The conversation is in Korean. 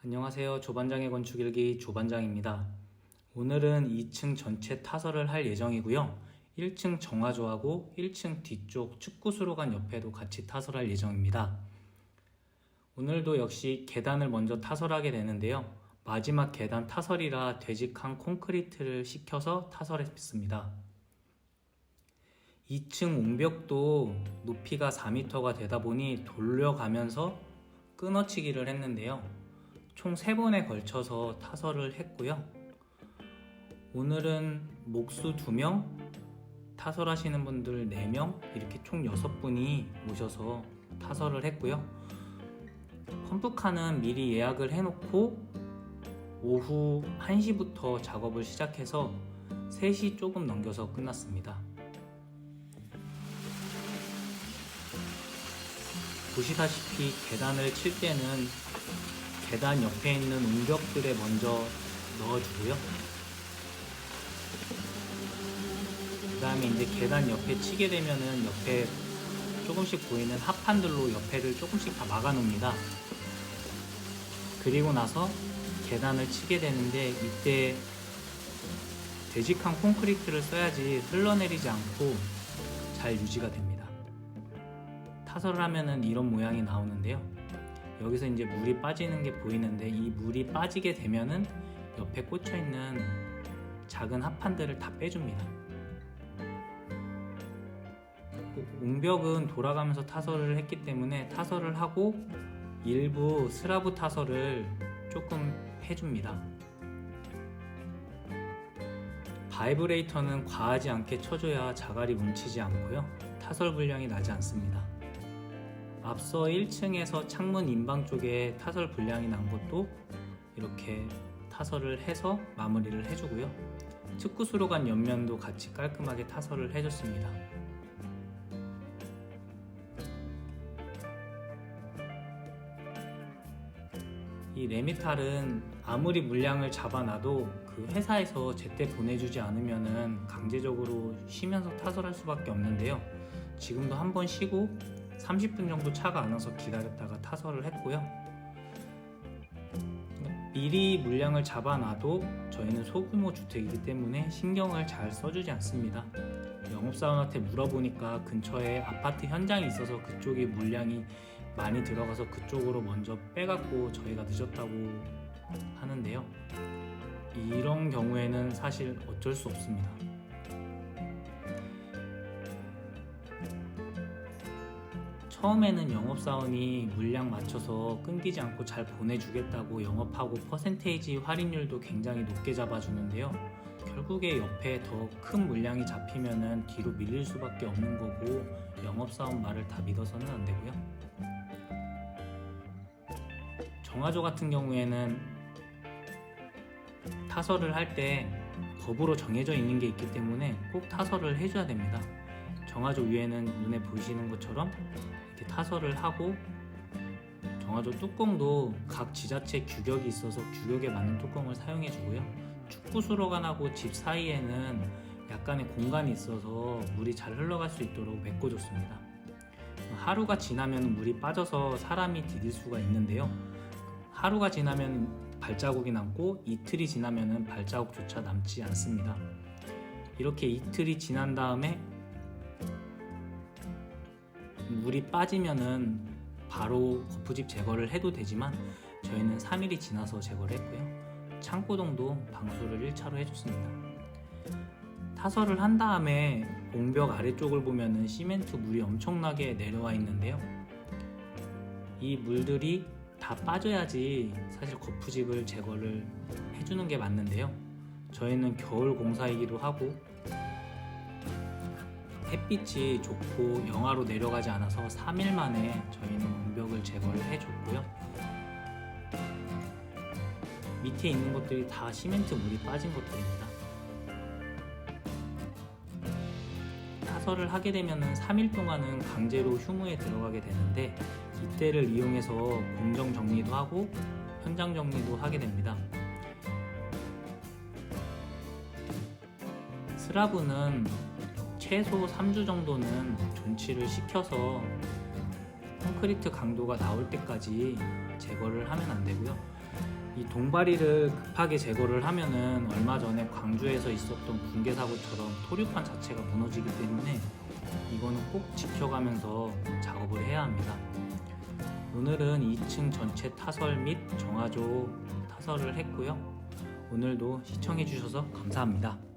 안녕하세요. 조반장의 건축일기 조반장입니다. 오늘은 2층 전체 타설을 할 예정이고요. 1층 정화조하고 1층 뒤쪽 축구수로관 옆에도 같이 타설할 예정입니다. 오늘도 역시 계단을 먼저 타설하게 되는데요. 마지막 계단 타설이라 되직한 콘크리트를 식혀서 타설했습니다. 2층 옹벽도 높이가 4m가 되다 보니 돌려가면서 끊어치기를 했는데요. 총 3번에 걸쳐서 타설을 했고요. 오늘은 목수 2명, 타설하시는 분들 4명, 이렇게 총 6분이 오셔서 타설을 했고요. 펌프카는 미리 예약을 해놓고 오후 1시부터 작업을 시작해서 3시 조금 넘겨서 끝났습니다. 보시다시피 계단을 칠 때는 계단 옆에 있는 옹벽들에 먼저 넣어주고요. 그 다음에 이제 계단 옆에 치게 되면은 옆에 조금씩 보이는 합판들로 옆에를 조금씩 다 막아 놓습니다. 그리고 나서 계단을 치게 되는데 이때 되직한 콘크리트를 써야지 흘러내리지 않고 잘 유지가 됩니다. 타설을 하면은 이런 모양이 나오는데요. 여기서 이제 물이 빠지는 게 보이는데 이 물이 빠지게 되면은 옆에 꽂혀 있는 작은 합판들을 다 빼줍니다. 옹벽은 돌아가면서 타설을 했기 때문에 타설을 하고 일부 스라브 타설을 조금 해줍니다. 바이브레이터는 과하지 않게 쳐줘야 자갈이 뭉치지 않고요. 타설 불량이 나지 않습니다. 앞서 1층에서 창문 인방 쪽에 타설 불량이 난 것도 이렇게 타설을 해서 마무리를 해주고요. 축구수로관 옆면도 같이 깔끔하게 타설을 해줬습니다. 이 레미탈은 아무리 물량을 잡아놔도 그 회사에서 제때 보내주지 않으면 강제적으로 쉬면서 타설할 수밖에 없는데요. 지금도 한번 쉬고 30분 정도 차가 안 와서 기다렸다가 타설을 했고요. 미리 물량을 잡아놔도 저희는 소규모 주택이기 때문에 신경을 잘 써주지 않습니다. 영업사원한테 물어보니까 근처에 아파트 현장이 있어서 그쪽이 물량이 많이 들어가서 그쪽으로 먼저 빼갖고 저희가 늦었다고 하는데요. 이런 경우에는 사실 어쩔 수 없습니다. 처음에는 영업사원이 물량 맞춰서 끊기지 않고 잘 보내주겠다고 영업하고 퍼센테이지 할인율도 굉장히 높게 잡아주는데요. 결국에 옆에 더 큰 물량이 잡히면은 뒤로 밀릴 수밖에 없는 거고 영업사원 말을 다 믿어서는 안 되고요. 정화조 같은 경우에는 타설을 할 때 법으로 정해져 있는 게 있기 때문에 꼭 타설을 해줘야 됩니다. 정화조 위에는 눈에 보이시는 것처럼 이렇게 타설을 하고 정화조 뚜껑도 각 지자체 규격이 있어서 규격에 맞는 뚜껑을 사용해 주고요. 축구수로관하고 집 사이에는 약간의 공간이 있어서 물이 잘 흘러갈 수 있도록 메꿔줬습니다. 하루가 지나면 물이 빠져서 사람이 디딜 수가 있는데요. 하루가 지나면 발자국이 남고 이틀이 지나면 발자국조차 남지 않습니다. 이렇게 이틀이 지난 다음에 물이 빠지면은 바로 거푸집 제거를 해도 되지만 저희는 3일이 지나서 제거를 했고요. 창고동도 방수를 1차로 해줬습니다. 타설을 한 다음에 옹벽 아래쪽을 보면은 시멘트 물이 엄청나게 내려와 있는데요. 이 물들이 다 빠져야지 사실 거푸집을 제거를 해주는 게 맞는데요. 저희는 겨울 공사이기도 하고 햇빛이 좋고 영하로 내려가지 않아서 3일 만에 저희는 옹벽을 제거를 해줬고요. 밑에 있는 것들이 다 시멘트 물이 빠진 것들입니다. 타설을 하게 되면 3일 동안은 강제로 휴무에 들어가게 되는데 이때를 이용해서 공정 정리도 하고 현장 정리도 하게 됩니다. 스라브는 최소 3주 정도는 존치를 시켜서 콘크리트 강도가 나올 때까지 제거를 하면 안 되고요. 이 동바리를 급하게 제거를 하면은 얼마 전에 광주에서 있었던 붕괴 사고처럼 토류판 자체가 무너지기 때문에 이거는 꼭 지켜가면서 작업을 해야 합니다. 오늘은 2층 전체 타설 및 정화조 타설을 했고요. 오늘도 시청해 주셔서 감사합니다.